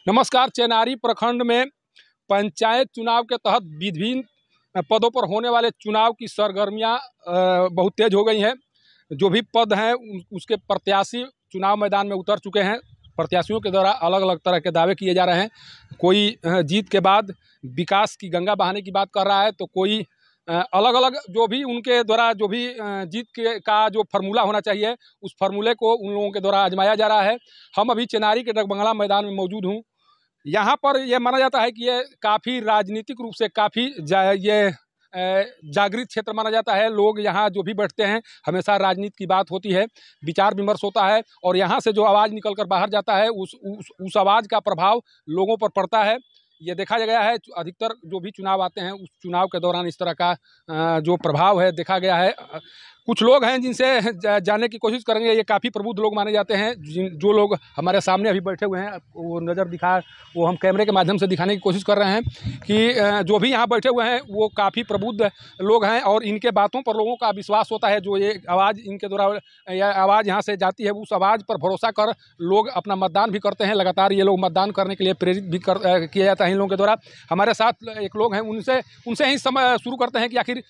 नमस्कार। चेनारी प्रखंड में पंचायत चुनाव के तहत विभिन्न पदों पर होने वाले चुनाव की सरगर्मियां बहुत तेज हो गई हैं। जो भी पद हैं उसके प्रत्याशी चुनाव मैदान में उतर चुके हैं। प्रत्याशियों के द्वारा अलग अलग तरह के दावे किए जा रहे हैं। कोई जीत के बाद विकास की गंगा बहाने की बात कर रहा है, तो कोई अलग अलग जो भी उनके द्वारा जो भी जीत के का जो फार्मूला होना चाहिए उस फार्मूले को उन लोगों के द्वारा आजमाया जा रहा है। हम अभी चेनारी के डगबंगला मैदान में मौजूद हूँ। यहाँ पर यह माना जाता है कि ये काफ़ी राजनीतिक रूप से काफ़ी ये जागृत क्षेत्र माना जाता है। लोग यहाँ जो भी बैठते हैं हमेशा राजनीति की बात होती है, विचार विमर्श होता है और यहाँ से जो आवाज़ निकल कर बाहर जाता है उस आवाज़ का प्रभाव लोगों पर पड़ता है। ये देखा गया है अधिकतर जो भी चुनाव आते हैं उस चुनाव के दौरान इस तरह का जो प्रभाव है देखा गया है। कुछ लोग हैं जिनसे जानने की कोशिश करेंगे। ये काफ़ी प्रबुद्ध लोग माने जाते हैं। जो लोग हमारे सामने अभी बैठे हुए हैं वो नज़र वो हम कैमरे के माध्यम से दिखाने की कोशिश कर रहे हैं कि जो भी यहाँ बैठे हुए हैं वो काफ़ी प्रबुद्ध लोग हैं और इनके बातों पर लोगों का विश्वास होता है। जो ये आवाज़ इनके द्वारा यह आवाज़ यहाँ से जाती है उस आवाज़ पर भरोसा कर लोग अपना मतदान भी करते हैं। लगातार ये लोग मतदान करने के लिए प्रेरित भी किया जाता है इन लोगों के द्वारा। हमारे साथ एक लोग हैं, उनसे ही समय शुरू करते हैं कि आखिर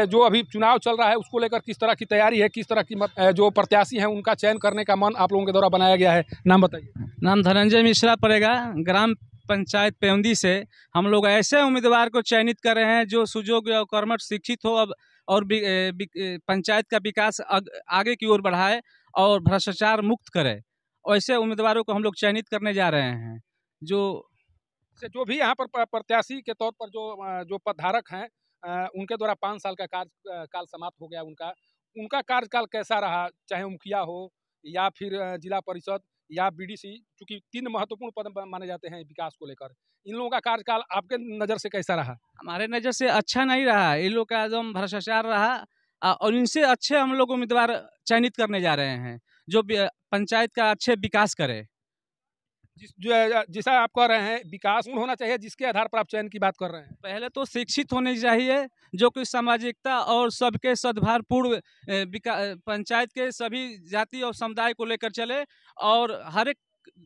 जो अभी चुनाव चल रहा है उसको लेकर किस तरह की तैयारी है, किस तरह की जो प्रत्याशी हैं उनका चयन करने का मन आप लोगों के द्वारा बनाया गया है। नाम बताइए। नाम धनंजय मिश्रा पड़ेगा। ग्राम पंचायत पेवंदी से हम लोग ऐसे उम्मीदवार को चयनित कर रहे हैं जो सुयोग्य और कर्मठ शिक्षित हो अब और पंचायत का विकास आगे की ओर बढ़ाए और भ्रष्टाचार मुक्त करे। ऐसे उम्मीदवारों को हम लोग चयनित करने जा रहे हैं। जो भी यहाँ पर प्रत्याशी के तौर पर जो पदधारक हैं उनके द्वारा 5 साल का कार्यकाल समाप्त हो गया। उनका कार्यकाल कैसा रहा, चाहे मुखिया हो या फिर जिला परिषद या बीडीसी, चूंकि 3 महत्वपूर्ण पद माने जाते हैं विकास को लेकर। इन लोगों का कार्यकाल आपके नज़र से कैसा रहा? हमारे नज़र से अच्छा नहीं रहा। इन लोग का एकदम भ्रष्टाचार रहा और इनसे अच्छे हम लोग उम्मीदवार चयनित करने जा रहे हैं जो पंचायत का अच्छे विकास करे। जैसा आप कह रहे हैं विकास होना चाहिए, जिसके आधार पर आप चयन की बात कर रहे हैं। पहले तो शिक्षित होने चाहिए जो कि सामाजिकता और सबके सद्भावपूर्ण पंचायत के सभी जाति और समुदाय को लेकर चले और हर एक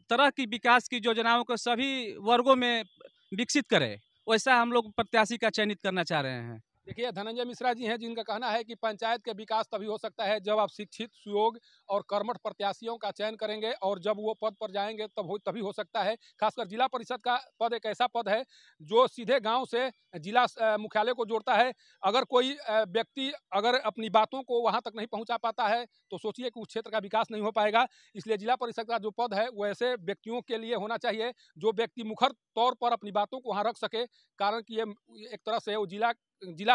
तरह की विकास की योजनाओं को सभी वर्गों में विकसित करे। वैसा हम लोग प्रत्याशी का चयनित करना चाह रहे हैं। देखिए, धनंजय मिश्रा जी हैं जिनका कहना है कि पंचायत के विकास तभी हो सकता है जब आप शिक्षित, सुयोग्य और कर्मठ प्रत्याशियों का चयन करेंगे और जब वो पद पर जाएंगे तभी हो सकता है। खासकर जिला परिषद का पद एक ऐसा पद है जो सीधे गांव से जिला मुख्यालय को जोड़ता है। अगर कोई व्यक्ति अगर अपनी बातों को वहां तक नहीं पहुंचा पाता है तो सोचिए कि उस क्षेत्र का विकास नहीं हो पाएगा। इसलिए जिला परिषद का जो पद है वो ऐसे व्यक्तियों के लिए होना चाहिए जो व्यक्ति मुखर तौर पर अपनी बातों को वहाँ रख सके। कारण कि ये एक तरह से वो जिला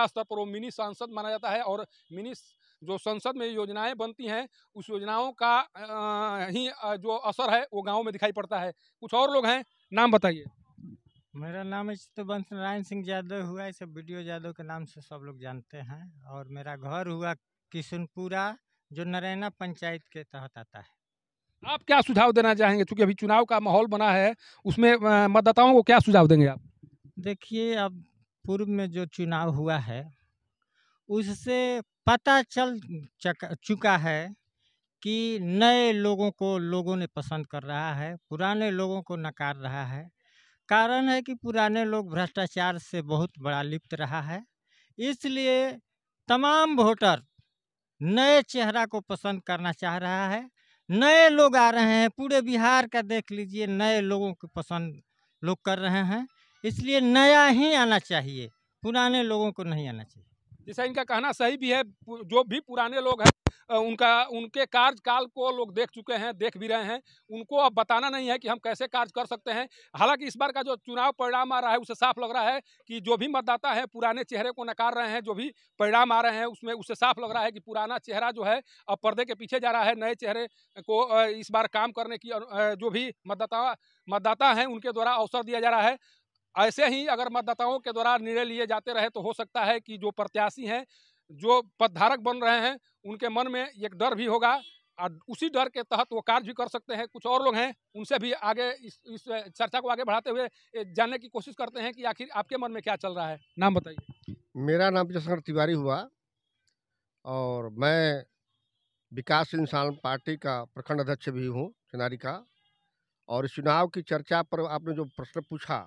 स्तर पर वो मिनी सांसद माना जाता है और मिनी जो संसद में योजनाएं बनती हैं उस योजनाओं का जो असर है वो गांव में दिखाई पड़ता है। कुछ और लोग हैं, नाम बताइए। मेरा नाम है चित्तवंश नारायण सिंह यादव हुआ, इसे वीडियो यादव के नाम से सब लोग जानते हैं। और मेरा घर हुआ किशनपुरा जो नरैना पंचायत के तहत आता है। आप क्या सुझाव देना चाहेंगे, चूंकि अभी चुनाव का माहौल बना है उसमें मतदाताओं को क्या सुझाव देंगे आप? देखिए, अब पूर्व में जो चुनाव हुआ है उससे पता चल चुका है कि नए लोगों को लोगों ने पसंद कर रहा है, पुराने लोगों को नकार रहा है। कारण है कि पुराने लोग भ्रष्टाचार से बहुत बड़ा लिप्त रहा है, इसलिए तमाम वोटर नए चेहरा को पसंद करना चाह रहा है। नए लोग आ रहे हैं, पूरे बिहार का देख लीजिए, नए लोगों को पसंद लोग कर रहे हैं। इसलिए नया ही आना चाहिए, पुराने लोगों को नहीं आना चाहिए। जैसा इनका कहना सही भी है। जो भी पुराने लोग हैं उनके कार्यकाल को लोग देख चुके हैं, देख भी रहे हैं। उनको अब बताना नहीं है कि हम कैसे कार्य कर सकते हैं। हालांकि इस बार का जो चुनाव परिणाम आ रहा है उससे साफ लग रहा है कि जो भी मतदाता है पुराने चेहरे को नकार रहे हैं। जो भी परिणाम आ रहे हैं उसमें उससे साफ लग रहा है कि पुराना चेहरा जो है अब पर्दे के पीछे जा रहा है। नए चेहरे को इस बार काम करने की जो भी मतदाता हैं उनके द्वारा अवसर दिया जा रहा है। ऐसे ही अगर मतदाताओं के द्वारा निर्णय लिए जाते रहे तो हो सकता है कि जो प्रत्याशी हैं, जो पदधारक बन रहे हैं, उनके मन में एक डर भी होगा और उसी डर के तहत वो कार्य भी कर सकते हैं। कुछ और लोग हैं, उनसे भी आगे इस चर्चा को आगे बढ़ाते हुए जानने की कोशिश करते हैं कि आखिर आपके मन में क्या चल रहा है। नाम बताइए। मेरा नाम जसकर तिवारी हुआ और मैं विकास इंसान पार्टी का प्रखंड अध्यक्ष भी हूँ चेनारी का। और इस चुनाव की चर्चा पर आपने जो प्रश्न पूछा,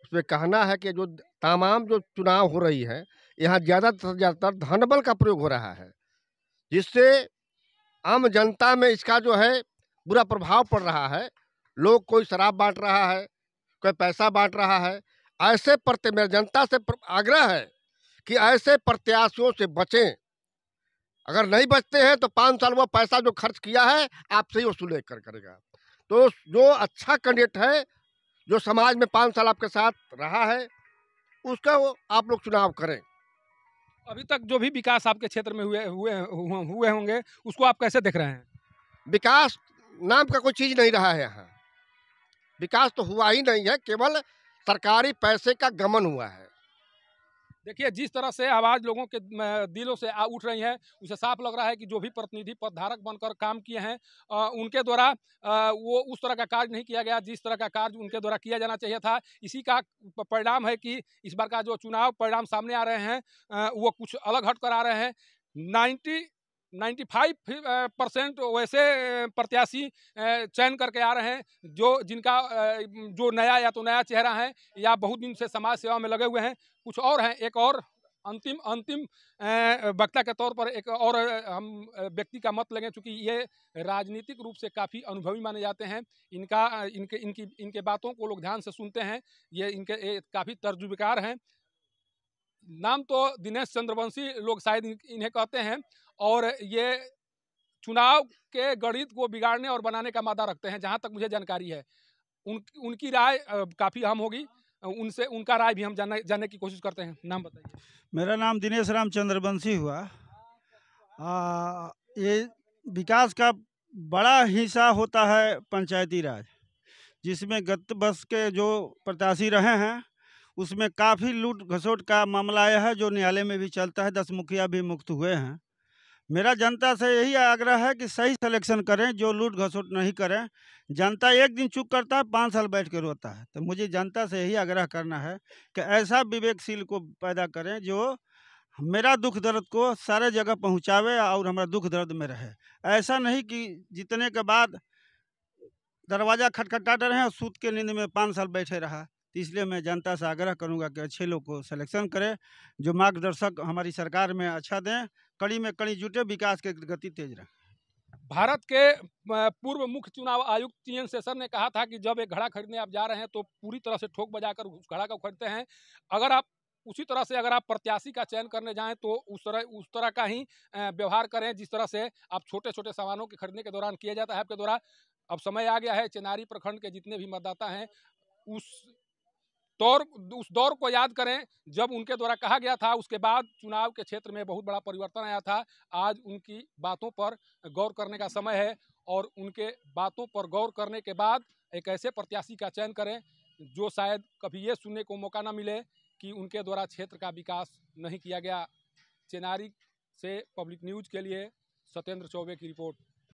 उसमें कहना है कि जो तमाम जो चुनाव हो रही है, यहाँ ज़्यादातर धनबल का प्रयोग हो रहा है, जिससे आम जनता में इसका जो है बुरा प्रभाव पड़ रहा है। लोग कोई शराब बाँट रहा है, कोई पैसा बाँट रहा है। ऐसे मेरा जनता से आग्रह है कि ऐसे प्रत्याशियों से बचें। अगर नहीं बचते हैं तो 5 साल वो पैसा जो खर्च किया है आपसे ही वसूल करेगा। तो जो अच्छा कैंडिडेट है, जो समाज में 5 साल आपके साथ रहा है, उसका वो आप लोग चुनाव करें। अभी तक जो भी विकास आपके क्षेत्र में हुए होंगे, उसको आप कैसे देख रहे हैं? विकास नाम का कोई चीज़ नहीं रहा है यहाँ। विकास तो हुआ ही नहीं है, केवल सरकारी पैसे का गमन हुआ है। देखिए, जिस तरह से आवाज़ लोगों के दिलों से उठ रही है, उसे साफ लग रहा है कि जो भी प्रतिनिधि पदधारक बनकर काम किए हैं, उनके द्वारा वो उस तरह का कार्य नहीं किया गया जिस तरह का कार्य उनके द्वारा किया जाना चाहिए था। इसी का परिणाम है कि इस बार का जो चुनाव परिणाम सामने आ रहे हैं, वो कुछ अलग हट कर आ रहे हैं। 95% वैसे प्रत्याशी चयन करके आ रहे हैं जिनका जो नया चेहरा है या बहुत दिन से समाज सेवा में लगे हुए हैं। कुछ और हैं, एक और अंतिम वक्ता के तौर पर एक और हम व्यक्ति का मत लेंगे, चूँकि ये राजनीतिक रूप से काफ़ी अनुभवी माने जाते हैं। इनके बातों को लोग ध्यान से सुनते हैं। ये काफ़ी तजुर्बेकार हैं। नाम तो दिनेश चंद्रवंशी लोग शायद इन्हें कहते हैं, और ये चुनाव के गणित को बिगाड़ने और बनाने का मादा रखते हैं, जहाँ तक मुझे जानकारी है। उनकी राय काफ़ी अहम होगी। उनका राय भी हम जानने की कोशिश करते हैं। नाम बताइए। मेरा नाम दिनेश राम चंद्रवंशी हुआ। ये विकास का बड़ा हिस्सा होता है पंचायती राज, जिसमें गत वर्ष के जो प्रत्याशी रहे हैं उसमें काफ़ी लूट घसोट का मामला आया है, जो न्यायालय में भी चलता है। 10 मुखिया भी मुक्त हुए हैं। मेरा जनता से यही आग्रह है कि सही सिलेक्शन करें, जो लूट घसोट नहीं करें। जनता एक दिन चुप करता है, 5 साल बैठ के रोता है। तो मुझे जनता से यही आग्रह करना है कि ऐसा विवेकशील को पैदा करें जो मेरा दुख दर्द को सारे जगह पहुंचावे और हमारा दुख दर्द में रहे। ऐसा नहीं कि जीतने के बाद दरवाज़ा खटखटाते रहें और सूत के नींद में 5 साल बैठे रहा। तो इसलिए मैं जनता से आग्रह करूंगा कि अच्छे लोग को सिलेक्शन करें, जो मार्गदर्शक हमारी सरकार में अच्छा दें, कड़ी में कड़ी जुटे, विकास की गति तेज रहे। भारत के पूर्व मुख्य चुनाव आयुक्त TN शेषन ने कहा था कि जब एक घड़ा खरीदने आप जा रहे हैं तो पूरी तरह से ठोक बजाकर उस घड़ा को खरीदते हैं। अगर आप उसी तरह से अगर आप प्रत्याशी का चयन करने जाएं तो उस तरह का ही व्यवहार करें जिस तरह से आप छोटे-छोटे सामानों के खरीदने के दौरान किया जाता है आपके द्वारा। अब समय आ गया है, चेनारी प्रखंड के जितने भी मतदाता हैं उस दौर को याद करें जब उनके द्वारा कहा गया था। उसके बाद चुनाव के क्षेत्र में बहुत बड़ा परिवर्तन आया था। आज उनकी बातों पर गौर करने का समय है, और उनके बातों पर गौर करने के बाद एक ऐसे प्रत्याशी का चयन करें जो शायद कभी ये सुनने को मौका न मिले कि उनके द्वारा क्षेत्र का विकास नहीं किया गया। चेनारी से पब्लिक न्यूज़ के लिए सत्येंद्र चौबे की रिपोर्ट।